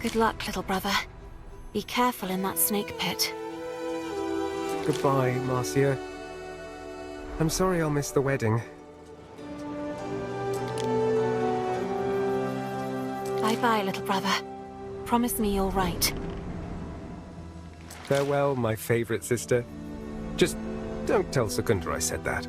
Good luck, little brother. Be careful in that snake pit. Goodbye, Marcia. I'm sorry I'll miss the wedding. Bye-bye, little brother. Promise me you'll write. Farewell, my favorite sister. Just don't tell Secunda I said that.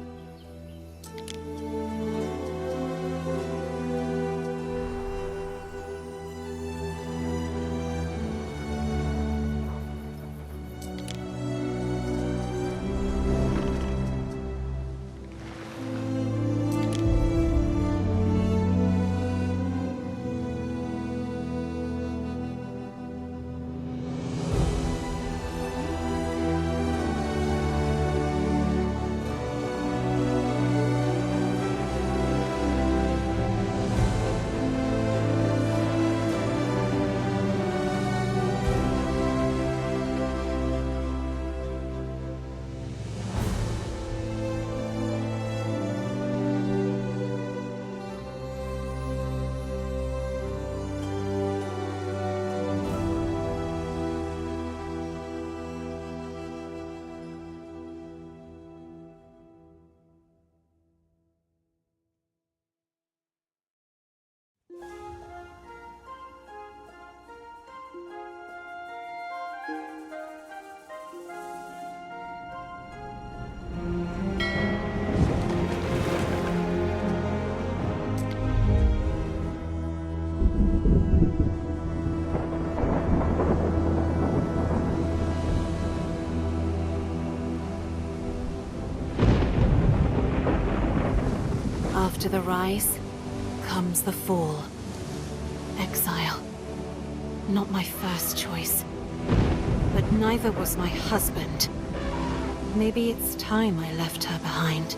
After the rise, comes the fall. Exile. Not my first choice. But neither was my husband. Maybe it's time I left her behind.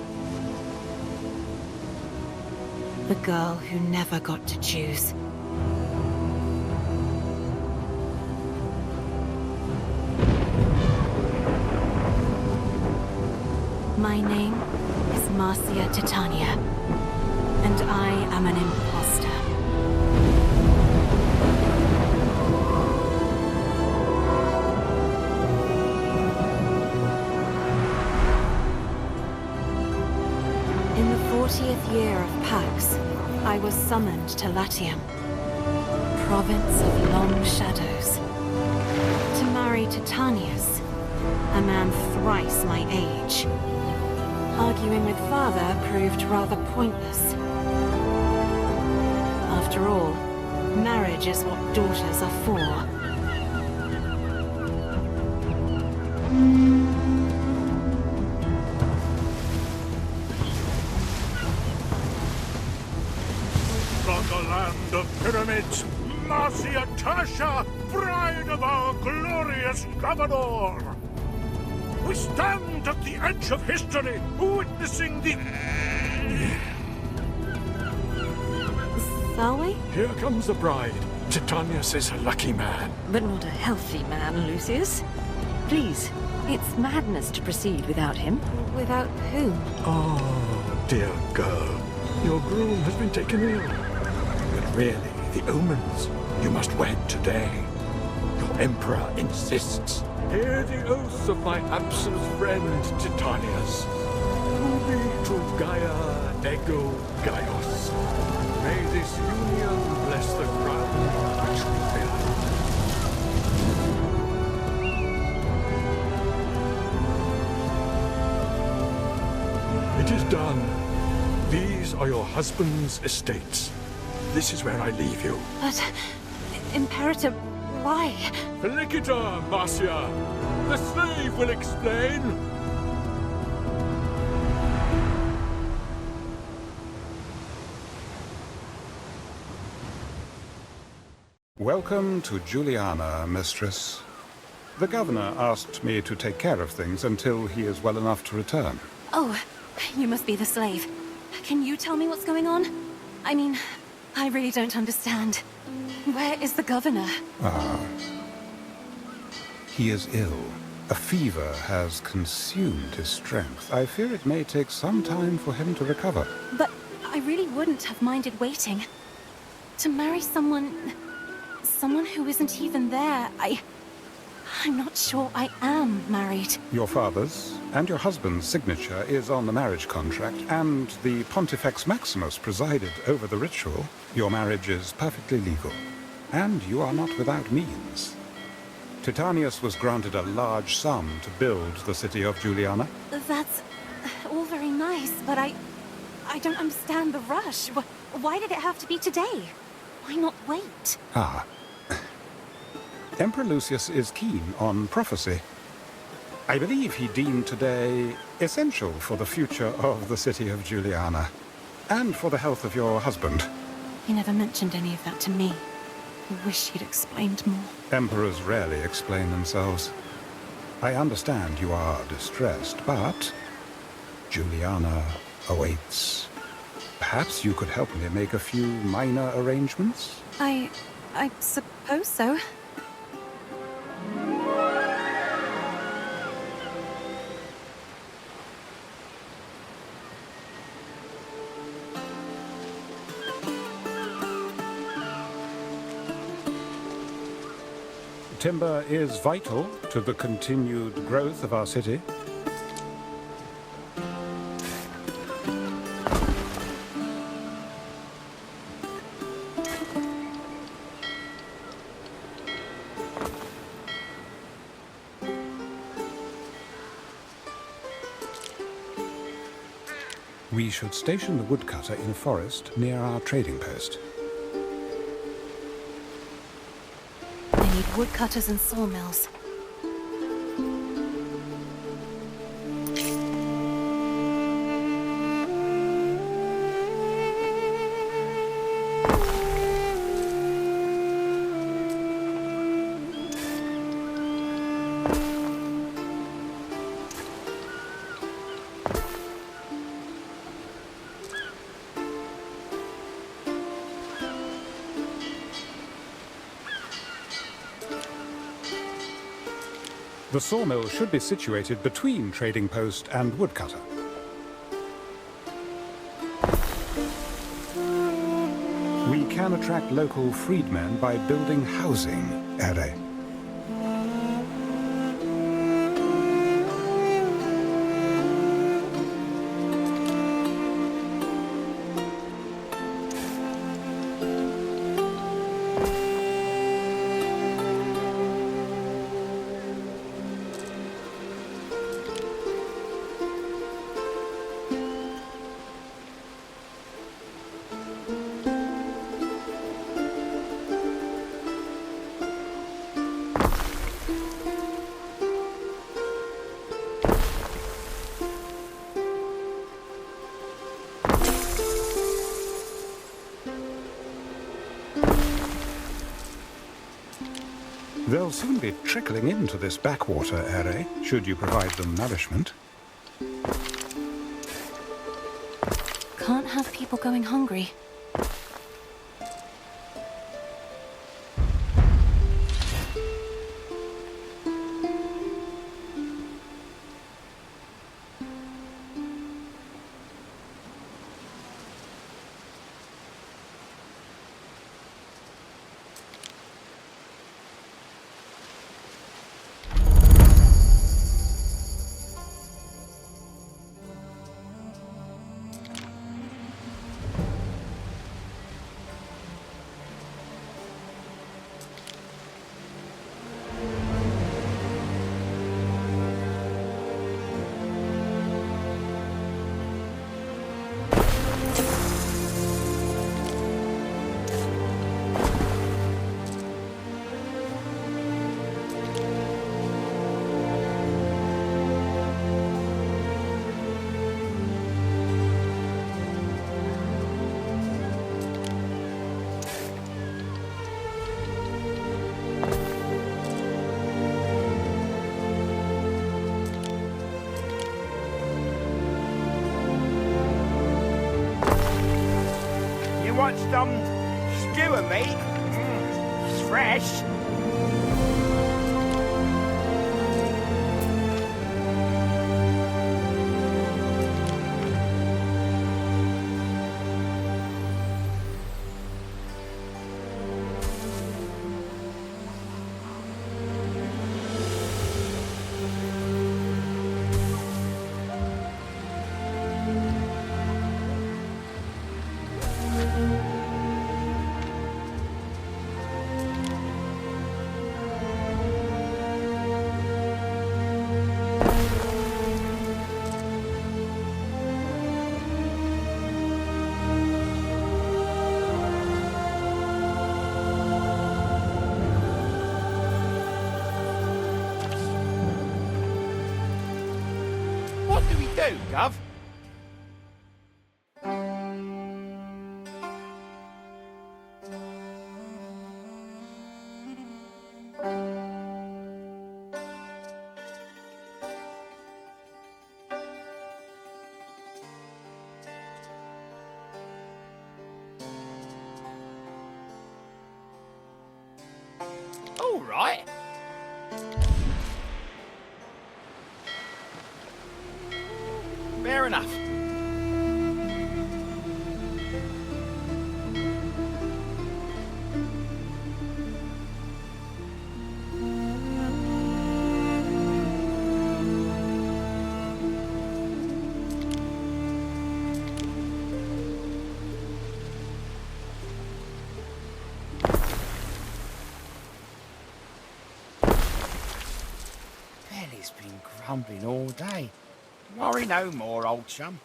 The girl who never got to choose. My name is Marcia Titania, and I am an imposter. In the 40th year of Pax, I was summoned to Latium, province of long shadows, to marry Titanius, a man thrice my age. Arguing with father proved rather pointless. After all, marriage is what daughters are for. From the land of pyramids, Marcia Tasha, bride of our glorious governor! We stand at the edge of history, witnessing the... Are we? Here comes the bride. Titanius is a lucky man. But not a healthy man, Lucius. Please, it's madness to proceed without him. Without whom? Oh, dear girl. Your groom has been taken ill. But really, the omens. You must wed today. Your emperor insists. Hear the oath of my absent friend Titanius. Ubi to Gaia ego Gaios. May this union bless the ground which we bear. It is done. These are your husband's estates. This is where I leave you. But... Imperator, why? Felicita, Marcia! The slave will explain! Welcome to Juliana, mistress. The governor asked me to take care of things until he is well enough to return. Oh, you must be the slave. Can you tell me what's going on? I mean, I really don't understand. Where is the governor? He is ill. A fever has consumed his strength. I fear it may take some time for him to recover. But I really wouldn't have minded waiting. To marry someone... someone who isn't even there. I'm not sure I am married. Your father's and your husband's signature is on the marriage contract, and the Pontifex Maximus presided over the ritual. Your marriage is perfectly legal, and you are not without means. Titanius was granted a large sum to build the city of Juliana. That's all very nice, but I don't understand the rush. Why did it have to be today? Why not wait? Ah. Emperor Lucius is keen on prophecy. I believe he deemed today essential for the future of the city of Juliana, and for the health of your husband. He never mentioned any of that to me. I wish he'd explained more. Emperors rarely explain themselves. I understand you are distressed, but Juliana awaits. Perhaps you could help me make a few minor arrangements? I suppose so. Timber is vital to the continued growth of our city. We should station the woodcutter in a forest near our trading post. I need woodcutters and sawmills. The sawmill should be situated between trading post and woodcutter. We can attract local freedmen by building housing, Ere. They'll soon be trickling into this backwater, Ere, should you provide them nourishment. Can't have people going hungry. Want some stew, mate? It's fresh. What do we do, Gov? All right. Fair enough. Belly's been grumbling all day. Worry no more, old chum.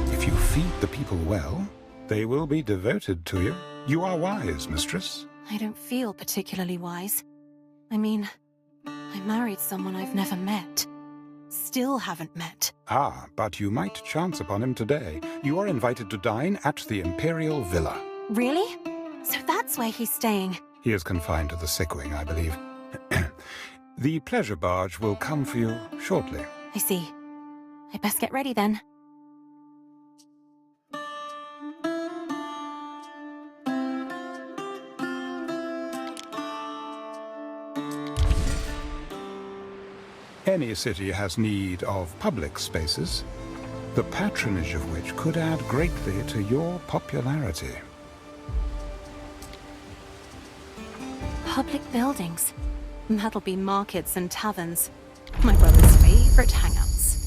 If you feed the people well, they will be devoted to you. You are wise, mistress. I don't feel particularly wise. I mean, I married someone I've never met. Still haven't met. Ah, but you might chance upon him today. You are invited to dine at the Imperial Villa. Really? So that's where he's staying. He is confined to the sick wing, I believe. The pleasure barge will come for you shortly. I see. I best get ready then. Any city has need of public spaces, the patronage of which could add greatly to your popularity. Public buildings. That'll be markets and taverns. My brother's favorite hangouts.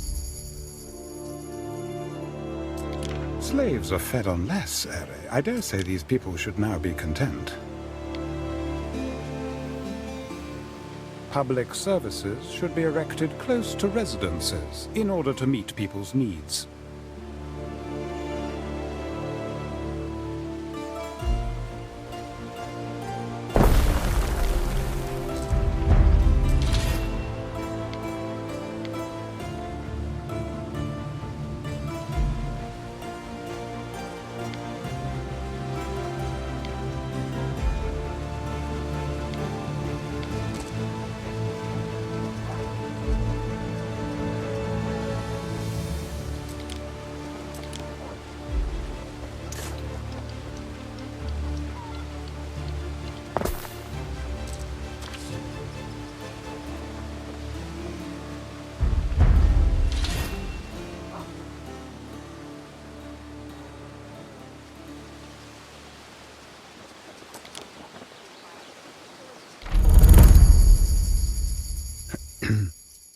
Slaves are fed on less, Ere. I dare say these people should now be content. Public services should be erected close to residences in order to meet people's needs.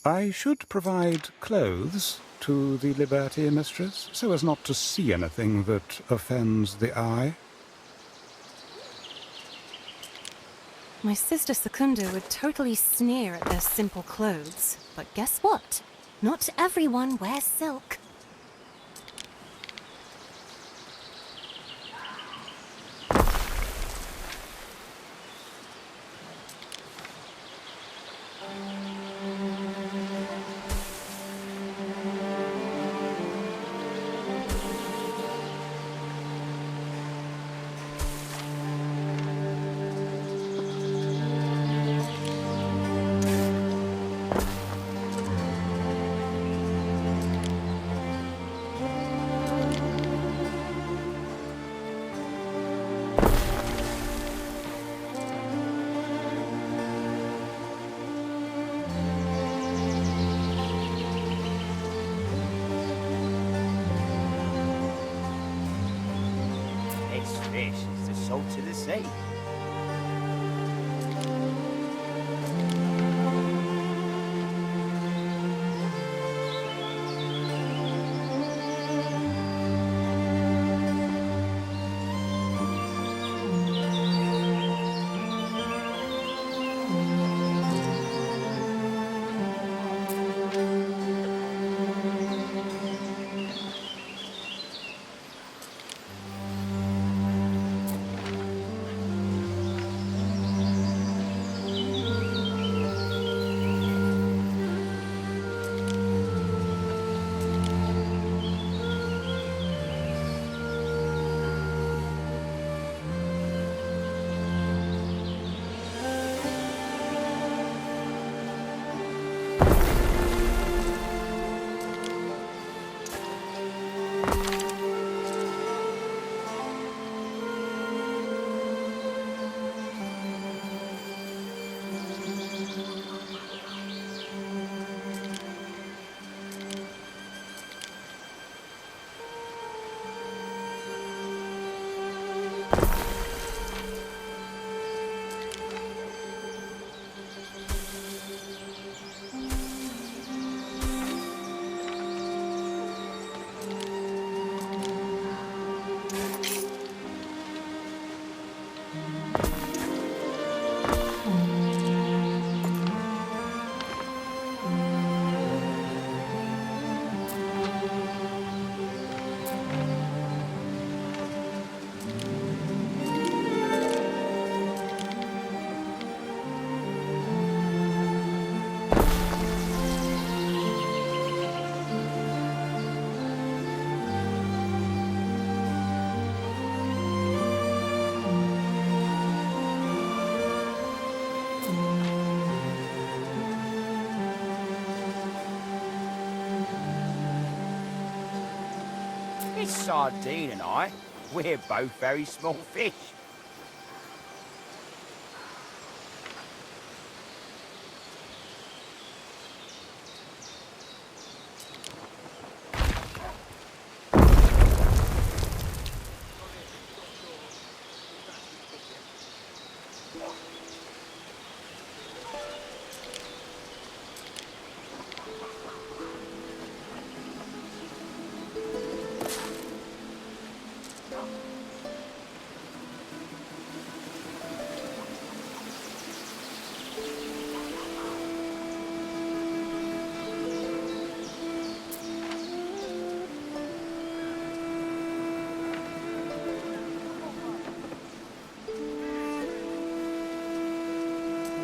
I should provide clothes to the Liberty Mistress, so as not to see anything that offends the eye. My sister Secunda would totally sneer at their simple clothes. But guess what? Not everyone wears silk. salt of the sea. Miss Sardine and I, we're both very small fish.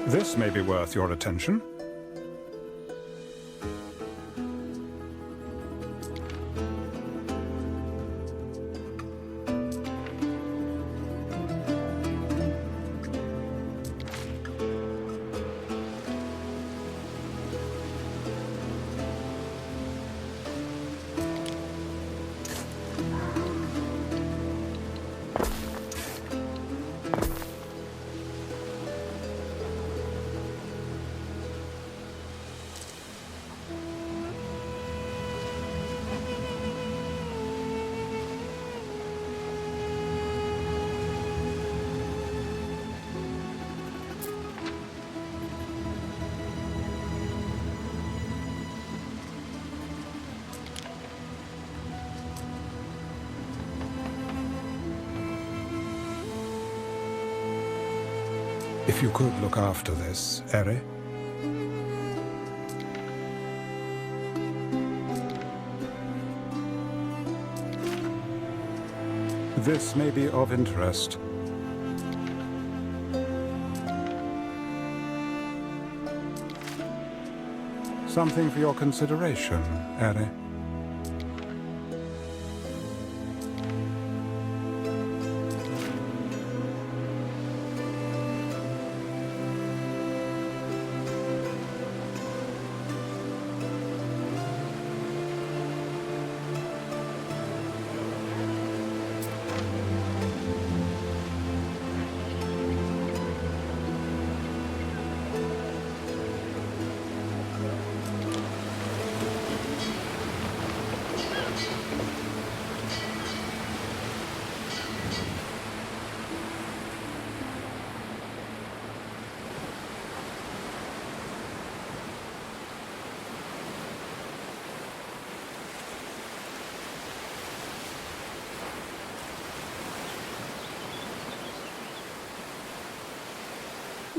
This may be worth your attention. If you could look after this, Eri. This may be of interest. Something for your consideration, Eri.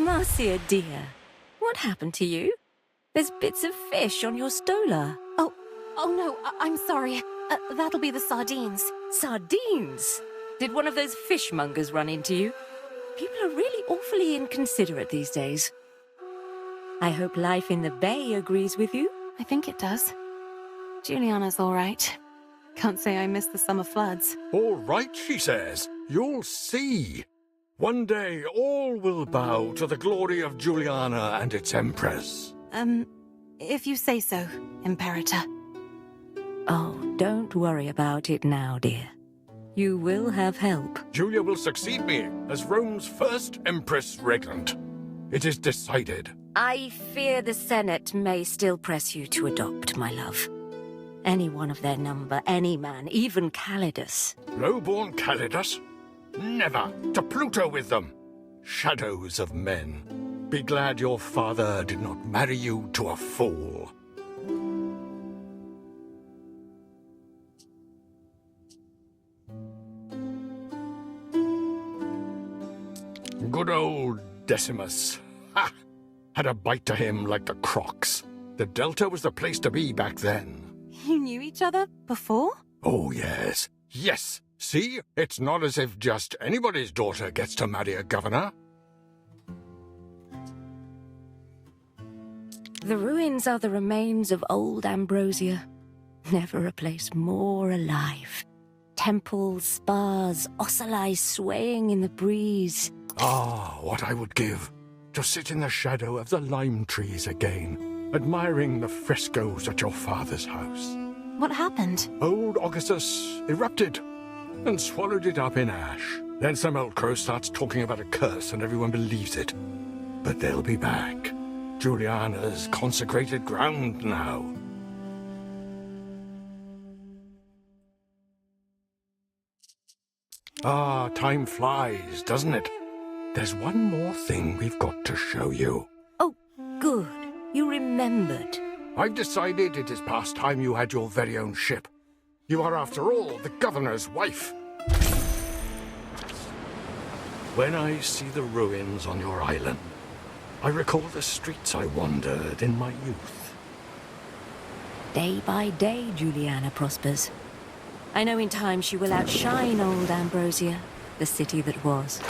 Marcia, dear, what happened to you? There's bits of fish on your stola. Oh no, I'm sorry. That'll be the sardines. Sardines? Did one of those fishmongers run into you? People are really awfully inconsiderate these days. I hope life in the bay agrees with you. I think it does. Juliana's all right. Can't say I missed the summer floods. All right, she says. You'll see. One day all will bow to the glory of Juliana and its empress. If you say so, Imperator. Oh, don't worry about it now, dear. You will have help. Julia will succeed me as Rome's first empress regnant. It is decided. I fear the Senate may still press you to adopt, my love. Anyone of their number, any man, even Calidus. Low-born Calidus? Never! To Pluto with them! Shadows of men. Be glad your father did not marry you to a fool. Good old Decimus. Ha! Had a bite to him like the Crocs. The Delta was the place to be back then. You knew each other before? Oh, yes. Yes! See? It's not as if just anybody's daughter gets to marry a governor. The ruins are the remains of old Ambrosia. Never a place more alive. Temples, spas, ocelli swaying in the breeze. Ah, what I would give to sit in the shadow of the lime trees again, admiring the frescoes at your father's house. What happened? Old Augustus erupted and swallowed it up in ash. Then some old crow starts talking about a curse and everyone believes it. But they'll be back. Juliana's consecrated ground now. Ah, time flies, doesn't it? There's one more thing we've got to show you. Oh, good. You remembered. I've decided it is past time you had your very own ship. You are, after all, the governor's wife. When I see the ruins on your island, I recall the streets I wandered in my youth. Day by day, Juliana prospers. I know in time she will outshine old Ambrosia, the city that was.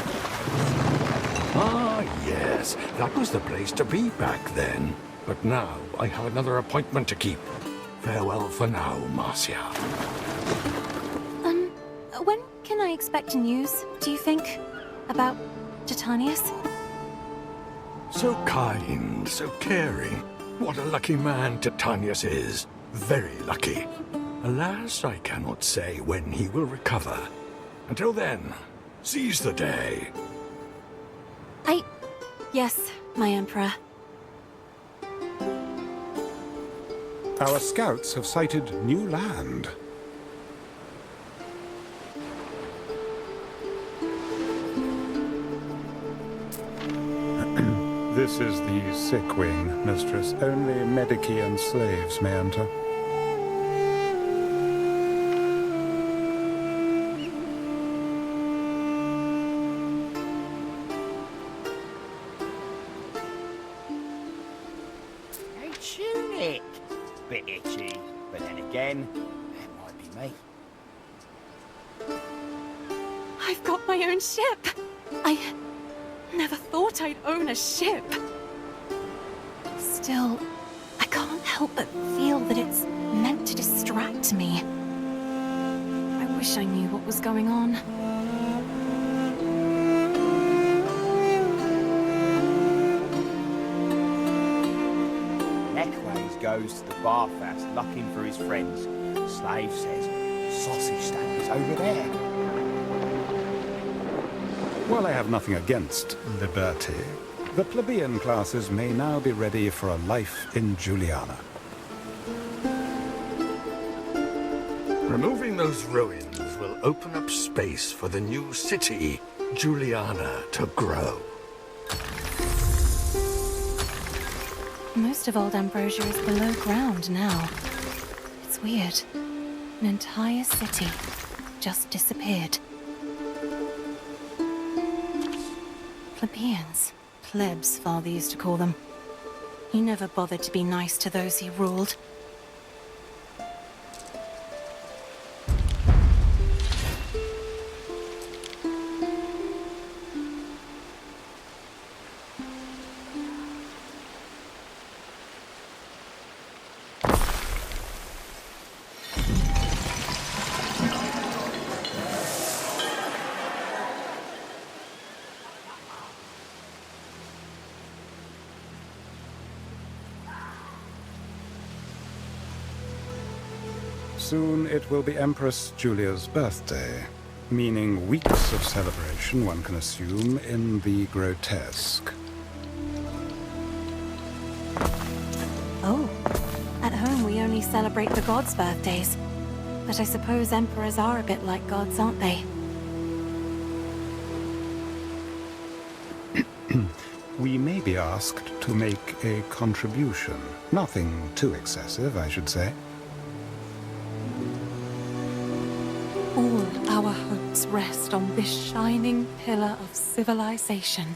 Ah, yes, that was the place to be back then. But now I have another appointment to keep. Farewell for now, Marcia. When can I expect news, do you think? About Titanius? So kind, so caring. What a lucky man Titanius is. Very lucky. Alas, I cannot say when he will recover. Until then, seize the day. Yes, my Emperor. Our scouts have sighted new land. This is the sick wing, mistress. Only medici and slaves may enter. Hey, tunic! Bit itchy, but then again, it might be me. I've got my own ship! I never thought I'd own a ship. Still, I can't help but feel that it's meant to distract me. I wish I knew what was going on. Neckways goes to the bathhouse looking for his friends. Slave says, sausage stand is over there. While I have nothing against liberty, the plebeian classes may now be ready for a life in Juliana. Removing those ruins will open up space for the new city, Juliana, to grow. Most of old Ambrosia is below ground now. It's weird. An entire city just disappeared. Plebeians. Plebs, Father used to call them. He never bothered to be nice to those he ruled. Soon it will be Empress Julia's birthday, meaning weeks of celebration, one can assume, in the grotesque. Oh, at home we only celebrate the gods' birthdays. But I suppose emperors are a bit like gods, aren't they? We may be asked to make a contribution. Nothing too excessive, I should say. All our hopes rest on this shining pillar of civilization.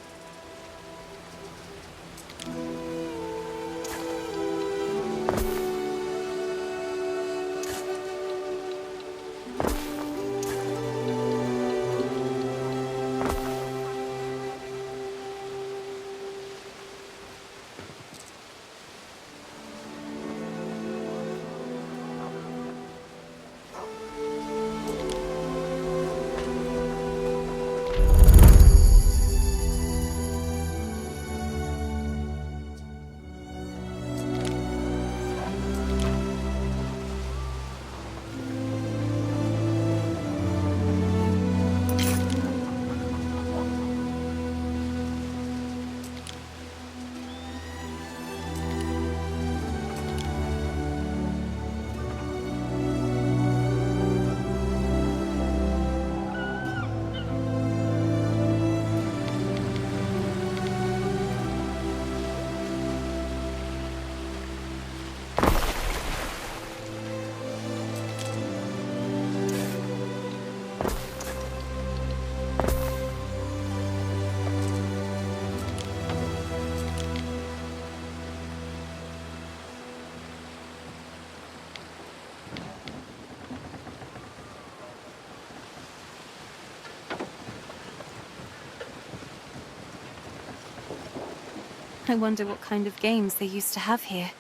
I wonder what kind of games they used to have here,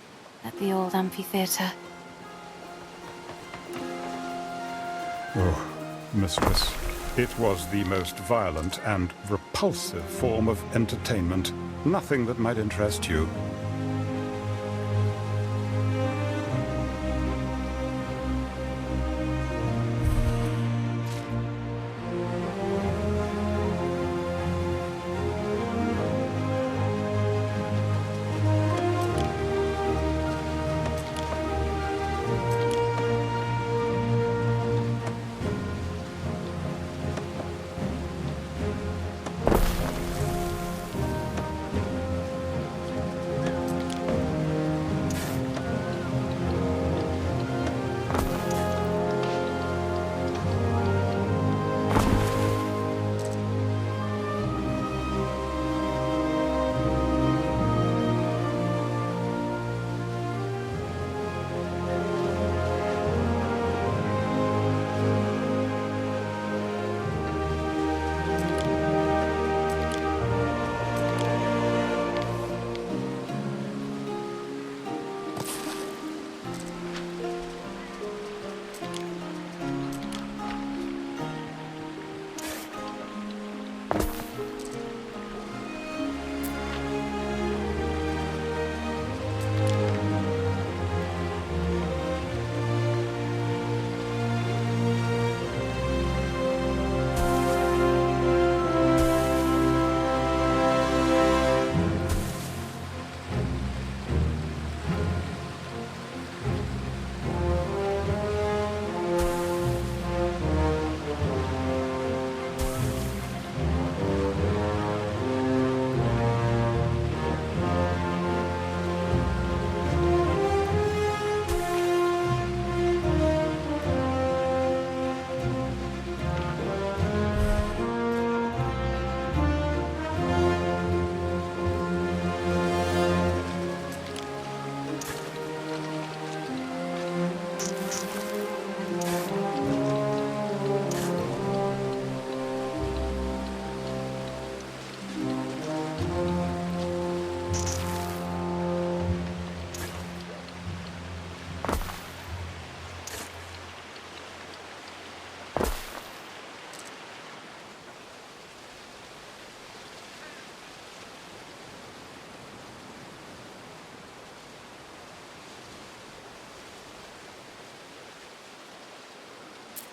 at the old amphitheater. Oh, mistress, it was the most violent and repulsive form of entertainment. Nothing that might interest you.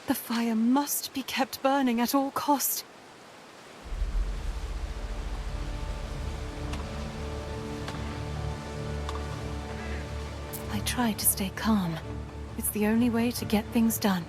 The fire must be kept burning at all cost. I try to stay calm. It's the only way to get things done.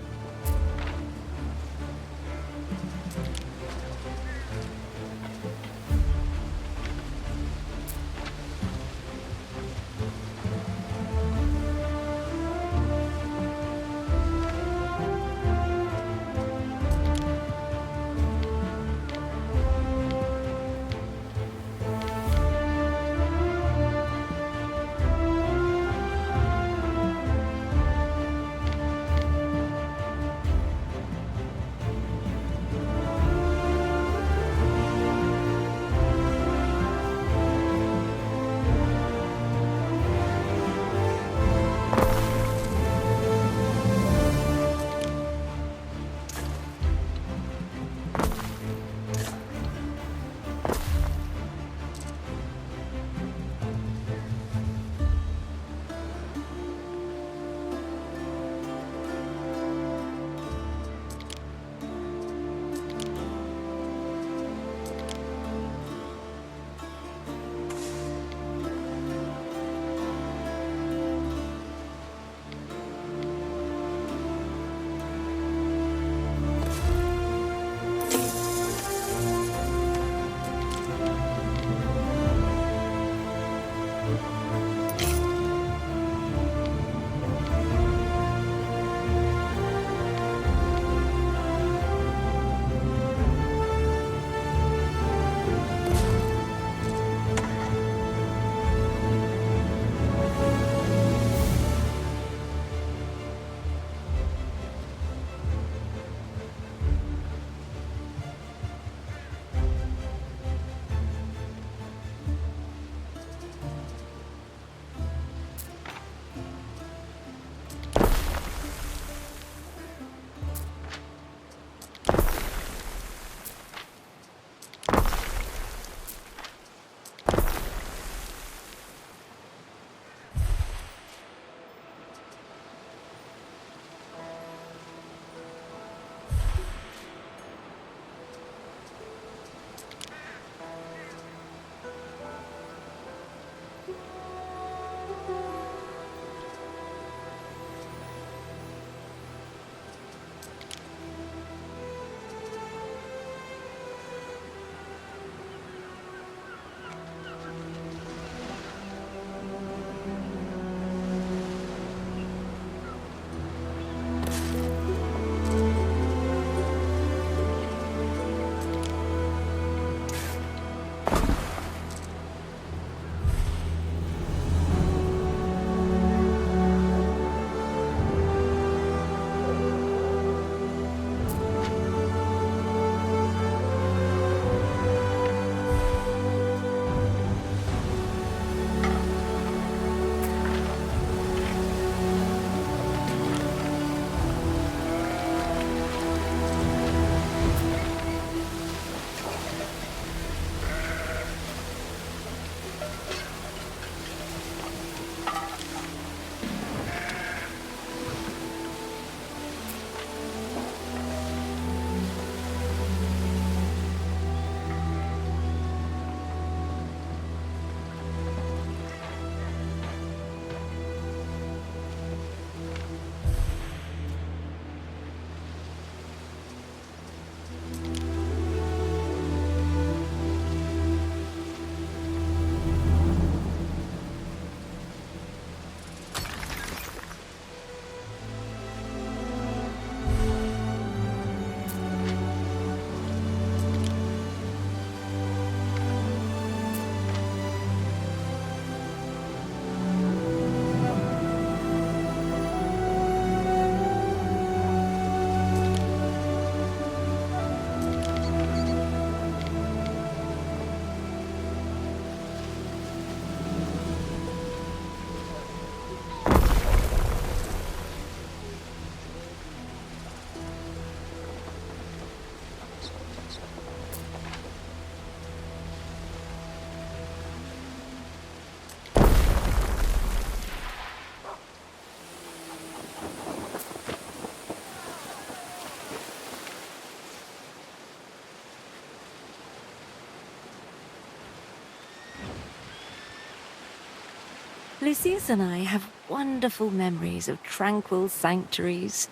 Lucius and I have wonderful memories of tranquil sanctuaries,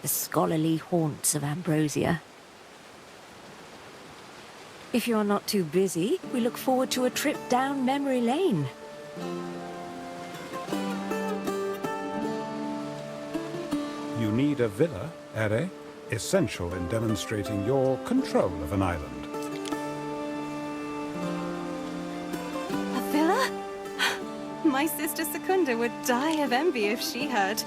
the scholarly haunts of Ambrosia. If you're not too busy, we look forward to a trip down memory lane. You need a villa, Ere, essential in demonstrating your control of an island. A villa? My sister Secunda would die of envy if she heard.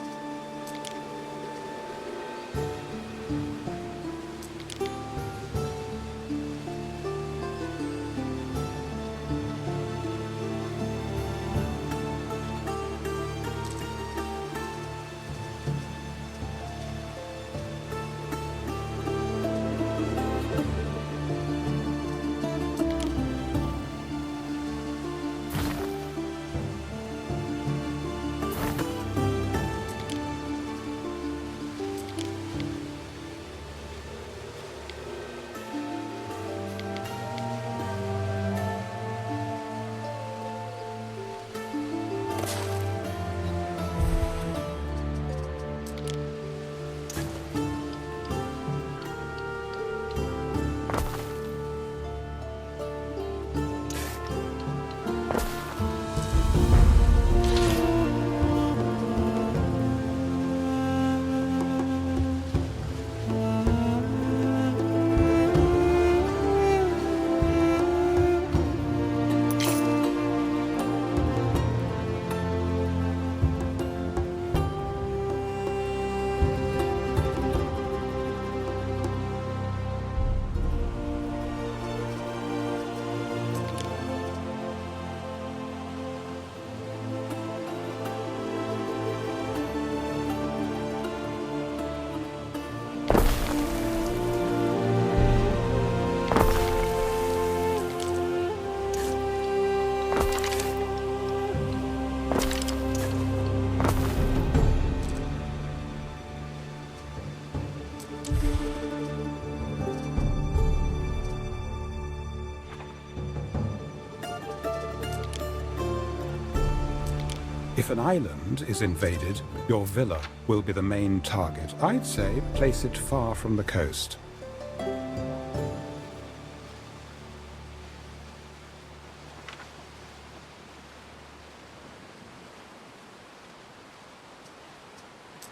If an island is invaded, your villa will be the main target. I'd say place it far from the coast.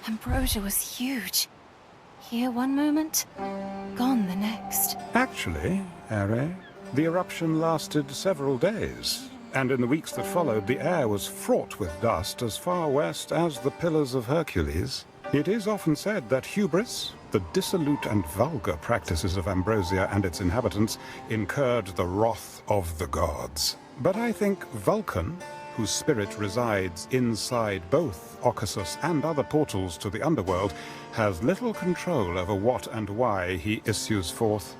Ambrosia was huge. Here one moment, gone the next. Actually, Ere, the eruption lasted several days. And in the weeks that followed, the air was fraught with dust as far west as the Pillars of Hercules. It is often said that hubris, the dissolute and vulgar practices of Ambrosia and its inhabitants, incurred the wrath of the gods. But I think Vulcan, whose spirit resides inside both Occasus and other portals to the underworld, has little control over what and why he issues forth.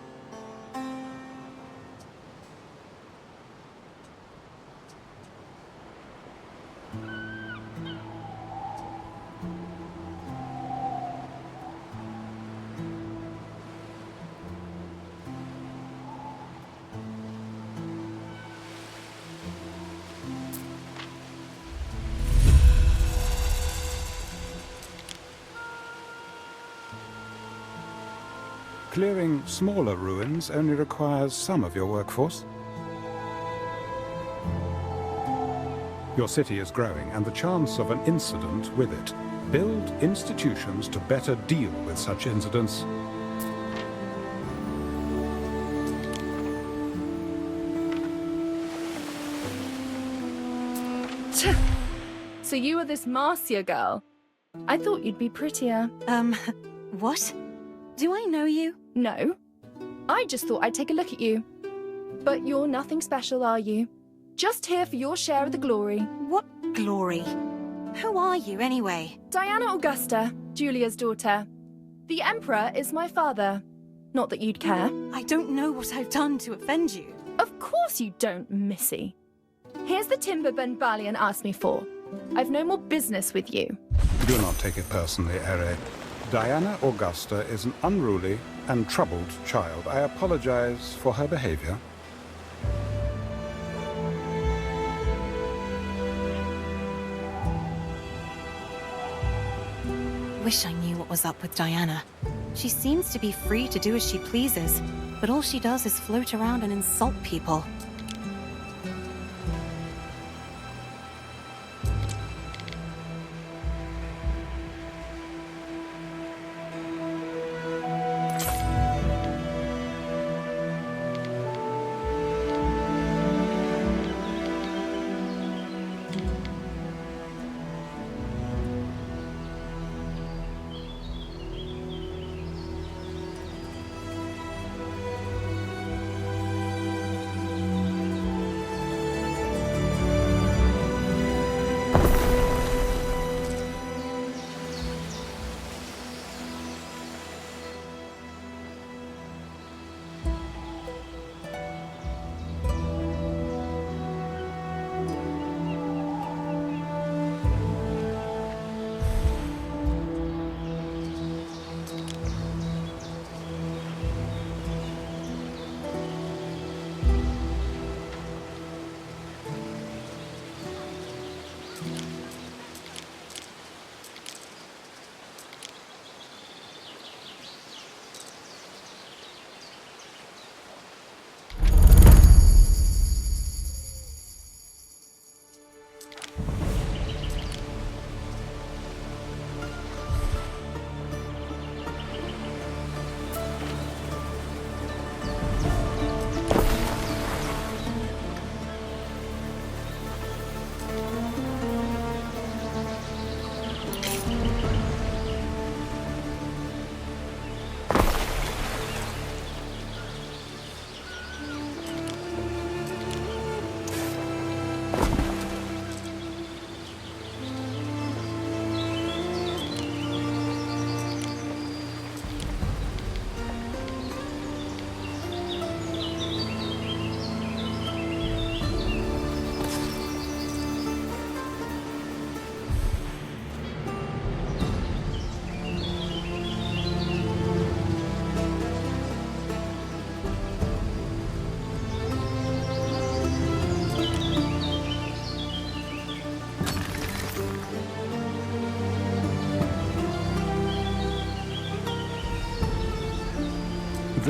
Clearing smaller ruins only requires some of your workforce. Your city is growing, and the chance of an incident with it. Build institutions to better deal with such incidents. So you are this Marcia girl? I thought you'd be prettier. What? Do I know you? No. I just thought I'd take a look at you. But you're nothing special, are you? Just here for your share of the glory. What glory? Who are you, anyway? Diana Augusta, Julia's daughter. The Emperor is my father. Not that you'd care. I don't know what I've done to offend you. Of course you don't, Missy. Here's the timber Ben Balian asked me for. I've no more business with you. Do not take it personally, Ere. Diana Augusta is an unruly and troubled child. I apologize for her behavior. wish I knew what was up with Diana. She seems to be free to do as she pleases, but all she does is float around and insult people.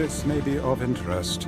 This may be of interest.